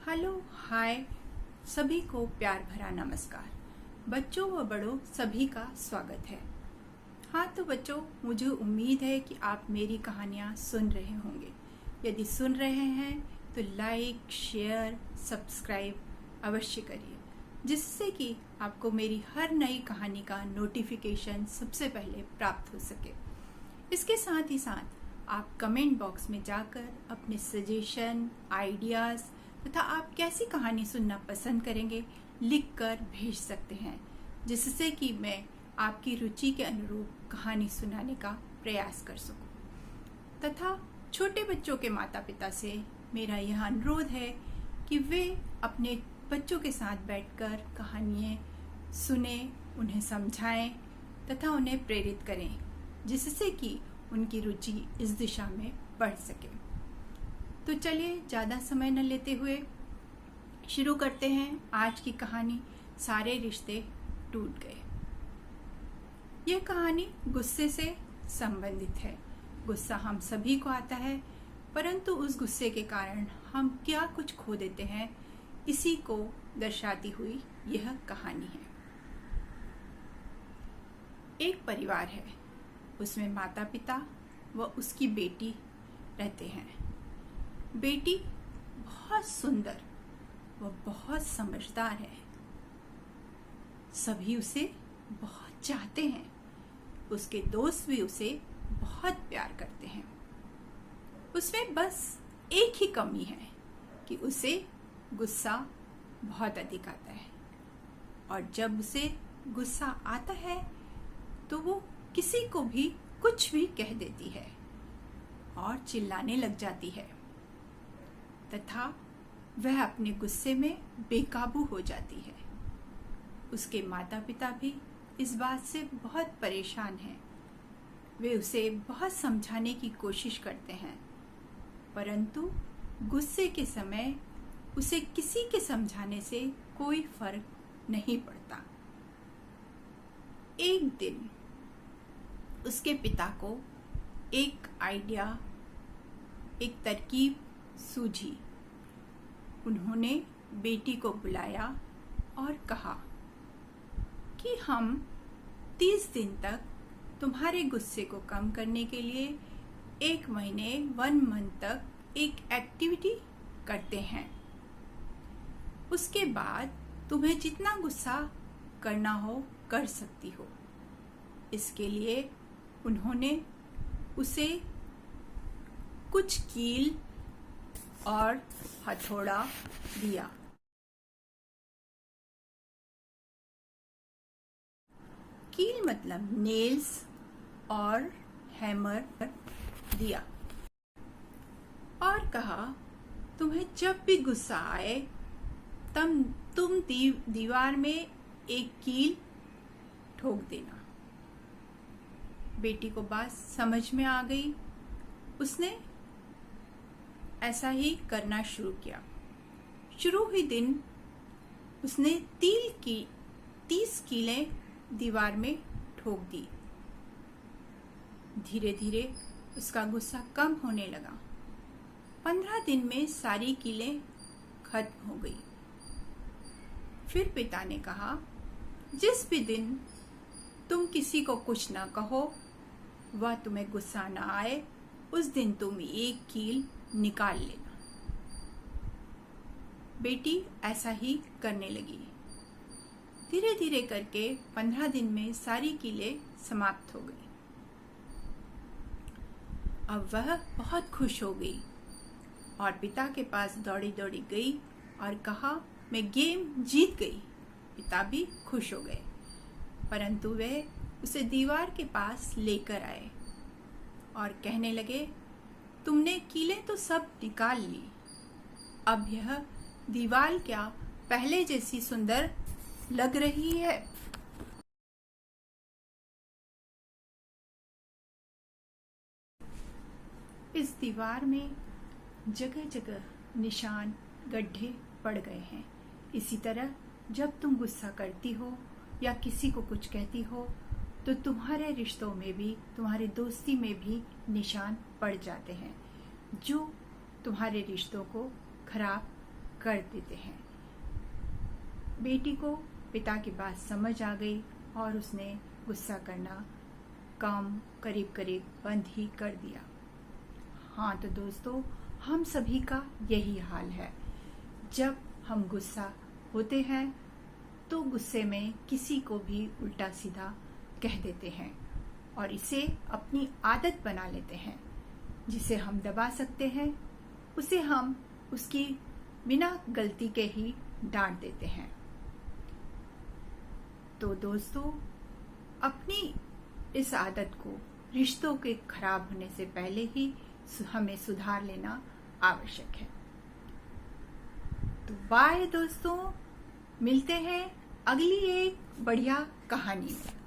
Hello hi सभी को प्यार भरा नमस्कार। बच्चों व बड़ों सभी का स्वागत है। हाँ तो बच्चों, मुझे उम्मीद है कि आप मेरी कहानियाँ सुन रहे होंगे। यदि सुन रहे हैं तो लाइक शेयर सब्सक्राइब अवश्य करिए, जिससे कि आपको मेरी हर नई कहानी का नोटिफिकेशन सबसे पहले प्राप्त हो सके। इसके साथ ही साथ आप कमेंट बॉक्स में जाकर अपने सजेशन आइडियाज़ तथा आप कैसी कहानी सुनना पसंद करेंगे लिखकर भेज सकते हैं, जिससे कि मैं आपकी रुचि के अनुरूप कहानी सुनाने का प्रयास कर सकूं। तथा छोटे बच्चों के माता पिता से मेरा यह अनुरोध है कि वे अपने बच्चों के साथ बैठकर कहानियाँ सुने, उन्हें समझाएं तथा उन्हें प्रेरित करें, जिससे कि उनकी रुचि इस दिशा में बढ़ सके। तो चलिए ज़्यादा समय न लेते हुए शुरू करते हैं आज की कहानी सारे रिश्ते टूट गए। यह कहानी गुस्से से संबंधित है। गुस्सा हम सभी को आता है, परंतु उस गुस्से के कारण हम क्या कुछ खो देते हैं, इसी को दर्शाती हुई यह कहानी है। एक परिवार है, उसमें माता पिता व उसकी बेटी रहते हैं। बेटी बहुत सुंदर व बहुत समझदार है। सभी उसे बहुत चाहते हैं। उसके दोस्त भी उसे बहुत प्यार करते हैं। उसमें बस एक ही कमी है कि उसे गुस्सा बहुत अधिक आता है, और जब उसे गुस्सा आता है तो वो किसी को भी कुछ भी कह देती है और चिल्लाने लग जाती है तथा वह अपने गुस्से में बेकाबू हो जाती है। उसके माता पिता भी इस बात से बहुत परेशान हैं। वे उसे बहुत समझाने की कोशिश करते हैं, परंतु गुस्से के समय उसे किसी के समझाने से कोई फर्क नहीं पड़ता। एक दिन उसके पिता को एक आइडिया, एक तरकीब सूझी। उन्होंने बेटी को बुलाया और कहा कि हम 30 दिन तक तुम्हारे गुस्से को कम करने के लिए 1 महीने 1 मंथ तक एक एक्टिविटी करते हैं। उसके बाद तुम्हें जितना गुस्सा करना हो कर सकती हो। इसके लिए उन्होंने उसे कुछ कील और हथौड़ा दिया। कील मतलब नेल्स और हैमर दिया और कहा, तुम्हें जब भी गुस्सा आए तब तुम दीवार में एक कील ठोक देना। बेटी को बात समझ में आ गई। उसने ऐसा ही करना शुरू किया। शुरू ही दिन उसने 30 कीलें दीवार में ठोक दी। धीरे धीरे उसका गुस्सा कम होने लगा। 15 दिन में सारी कीलें खत्म हो गई। फिर पिता ने कहा, जिस भी दिन तुम किसी को कुछ ना कहो वह तुम्हें गुस्सा ना आए, उस दिन तुम एक कील निकाल लेना। बेटी ऐसा ही करने लगी। धीरे धीरे करके 15 दिन में सारी कीलें समाप्त हो गई। अब वह बहुत खुश हो गई और पिता के पास दौड़ी दौड़ी गई और कहा, मैं गेम जीत गई। पिता भी खुश हो गए, परंतु वह उसे दीवार के पास लेकर आए और कहने लगे, तुमने कीलें तो सब निकाल ली, अब यह दीवार क्या पहले जैसी सुंदर लग रही है? इस दीवार में जगह जगह निशान, गड्ढे पड़ गए हैं। इसी तरह जब तुम गुस्सा करती हो या किसी को कुछ कहती हो तो तुम्हारे रिश्तों में भी, तुम्हारी दोस्ती में भी निशान पड़ जाते हैं, जो तुम्हारे रिश्तों को खराब कर देते हैं। बेटी को पिता की बात समझ आ गई और उसने गुस्सा करना काम करीब करीब बंद ही कर दिया। हाँ तो दोस्तों, हम सभी का यही हाल है। जब हम गुस्सा होते हैं तो गुस्से में किसी को भी उल्टा सीधा कह देते हैं और इसे अपनी आदत बना लेते हैं। जिसे हम दबा सकते हैं उसे हम उसकी बिना गलती के ही डांट देते हैं। तो दोस्तों, अपनी इस आदत को रिश्तों के खराब होने से पहले ही हमें सुधार लेना आवश्यक है। तो बाय दोस्तों, मिलते हैं अगली एक बढ़िया कहानी में।